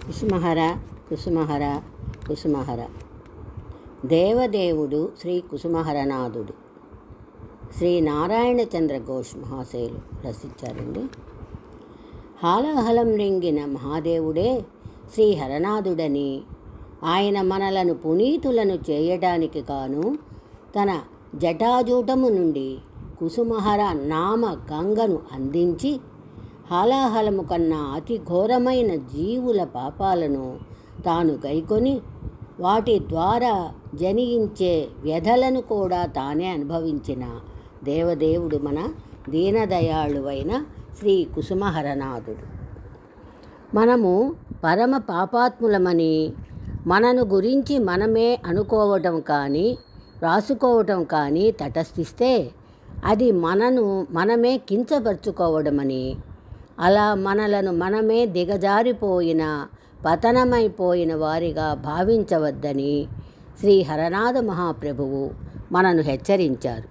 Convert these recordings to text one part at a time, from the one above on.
కుసుమహర కుసుమహర కుసుమహర. దేవదేవుడు శ్రీ కుసుమహరనాథుడు శ్రీ నారాయణ చంద్ర ఘోష్ మహాశయులు రచించారండి. హాలాహలం రింగిన మహాదేవుడే శ్రీ హరనాథుడని, ఆయన మనలను పునీతులను చేయడానికి గాను తన జటాజూటము నుండి కుసుమహర నామ గంగను అందించి హాలాహలము కన్నా అతి ఘోరమైన జీవుల పాపాలను తాను గైకొని వాటి ద్వారా జనించే వ్యధలను కూడా తానే అనుభవించిన దేవదేవుడు మన దీనదయాళువైన శ్రీ కుసుమహరనాథుడు. మనము పరమ పాపాత్ములమని మనను గురించి మనమే అనుకోవటం కానీ రాసుకోవటం కానీ తటస్థిస్తే అది మనమే కించపరుచుకోవడమని, అలా మనలను మనమే దిగజారిపోయిన పతనమైపోయిన వారిగా భావించవద్దని శ్రీ హరనాథ మహాప్రభువు మనను హెచ్చరించారు.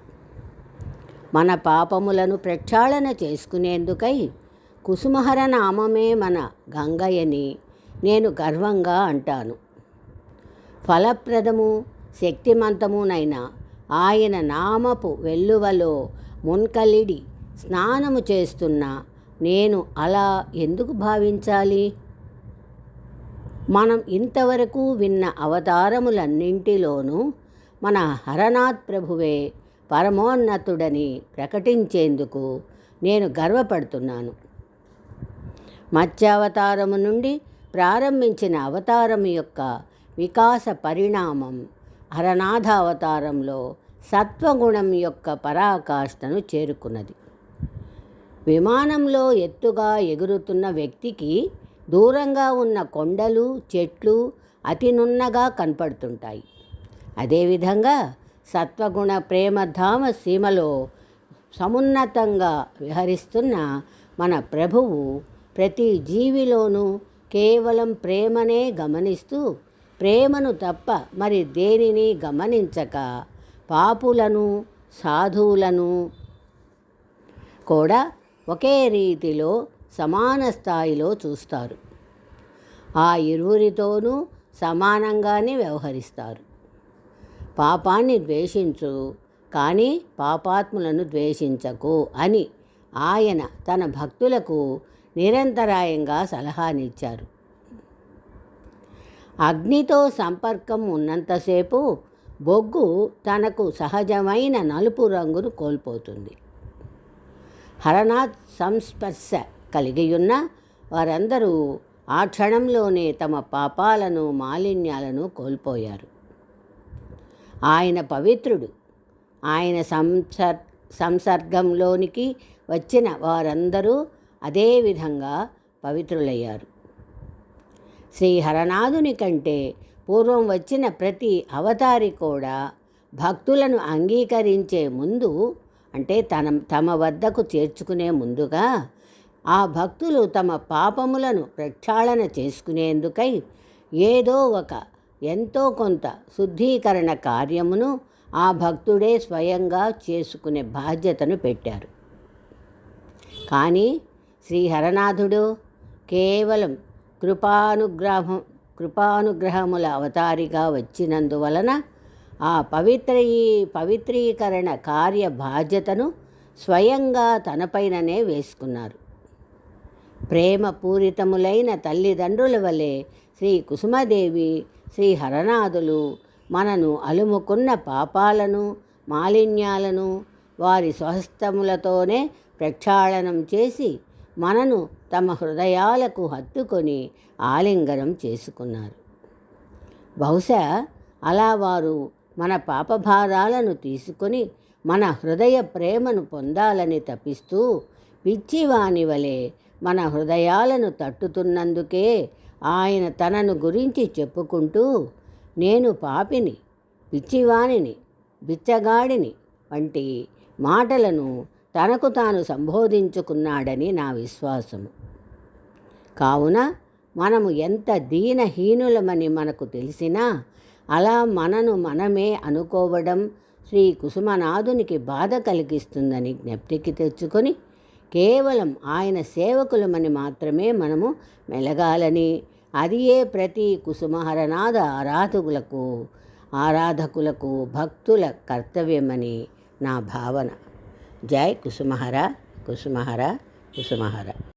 మన పాపములను ప్రక్షాళన చేసుకునేందుకై కుసుమహర నామమే మన గంగయ్యని నేను గర్వంగా అంటాను. ఫలప్రదము శక్తిమంతమునైన ఆయన నామపు వెల్లువలో మున్కలిడి స్నానము చేస్తున్న నేను అలా ఎందుకు భావించాలి? మనం ఇంతవరకు విన్న అవతారములన్నింటిలోనూ మన హరనాథ్ ప్రభువే పరమోన్నతుడని ప్రకటించేందుకు నేను గర్వపడుతున్నాను. మత్స్యావతారము నుండి ప్రారంభించిన అవతారం యొక్క వికాస పరిణామం హరనాథ అవతారంలో సత్వగుణం యొక్క పరాకాష్ఠను చేరుకున్నది. విమానంలో ఎత్తుగా ఎగురుతున్న వ్యక్తికి దూరంగా ఉన్న కొండలు చెట్లు అతి నున్నగా కనపడుతుంటాయి. అదేవిధంగా సత్వగుణ ప్రేమధామ సీమలో సమున్నతంగా విహరిస్తున్న మన ప్రభువు ప్రతి జీవిలోనూ కేవలం ప్రేమనే గమనిస్తూ, ప్రేమను తప్ప మరి దేనిని గమనించక పాపులను సాధువులను కూడా ఒకే రీతిలో సమాన స్థాయిలో చూస్తారు. ఆ ఇరువురితోనూ సమానంగానే వ్యవహరిస్తారు. పాపాన్ని ద్వేషించు, కానీ పాపాత్ములను ద్వేషించకు అని ఆయన తన భక్తులకు నిరంతరాయంగా సలహానిచ్చారు. అగ్నితో సంపర్కం ఉన్నంతసేపు బొగ్గు తనకు సహజమైన నలుపు రంగును కోల్పోతుంది. హరనాథ్ సంస్పర్శ కలిగియున్న వారందరూ ఆ క్షణంలోనే తమ పాపాలను మాలిన్యాలను కోల్పోయారు. ఆయన పవిత్రుడు. ఆయన సంసర్గంలోనికి వచ్చిన వారందరూ అదే విధంగా పవిత్రులయ్యారు. శ్రీ హరనాథుని కంటే పూర్వం వచ్చిన ప్రతి అవతారి కూడా భక్తులను అంగీకరించే ముందు, అంటే తమ వద్దకు చేర్చుకునే ముందుగా ఆ భక్తులు తమ పాపములను ప్రక్షాళన చేసుకునేందుకై ఏదో ఎంతో కొంత శుద్ధీకరణ కార్యమును ఆ భక్తుడే స్వయంగా చేసుకునే బాధ్యతను పెట్టారు. కానీ శ్రీ హరనాథుడు కేవలం కృపానుగ్రహముల అవతారిగా వచ్చినందువలన ఆ పవిత్రీకరణ కార్య బాధ్యతను స్వయంగా తనపైననే వేసుకున్నారు. ప్రేమపూరితములైన తల్లిదండ్రుల వలె శ్రీ కుసుమదేవి శ్రీ హరనాథులు మనను అలుముకున్న పాపాలను మాలిన్యాలను వారి స్వహస్తములతోనే ప్రక్షాళనం చేసి మనను తమ హృదయాలకు హత్తుకొని ఆలింగనం చేసుకున్నారు. బహుశా అలా వారు మన పాపభారాలను తీసుకొని మన హృదయ ప్రేమను పొందాలని తపిస్తూ పిచ్చివాని వలె మన హృదయాలను తట్టుతున్నందుకే ఆయన తనను గురించి చెప్పుకుంటూ నేను పాపిని, పిచ్చివానిని, బిచ్చగాడిని వంటి మాటలను తనకు తాను సంబోధించుకున్నాడని నా విశ్వాసము. కావున మనము ఎంత దీనహీనులమని మనకు తెలిసినా అలా మనను మనమే అనుకోవడం శ్రీ కుసుమనాథునికి బాధ కలిగిస్తుందని జ్ఞప్తికి తెచ్చుకొని కేవలం ఆయన సేవకులమని మాత్రమే మనము మెలగాలని, అది ఏ ప్రతి కుసుమహరనాథ ఆరాధకులకు భక్తుల కర్తవ్యమని నా భావన. జై కుసుమహర కుసుమహర కుసుమహర.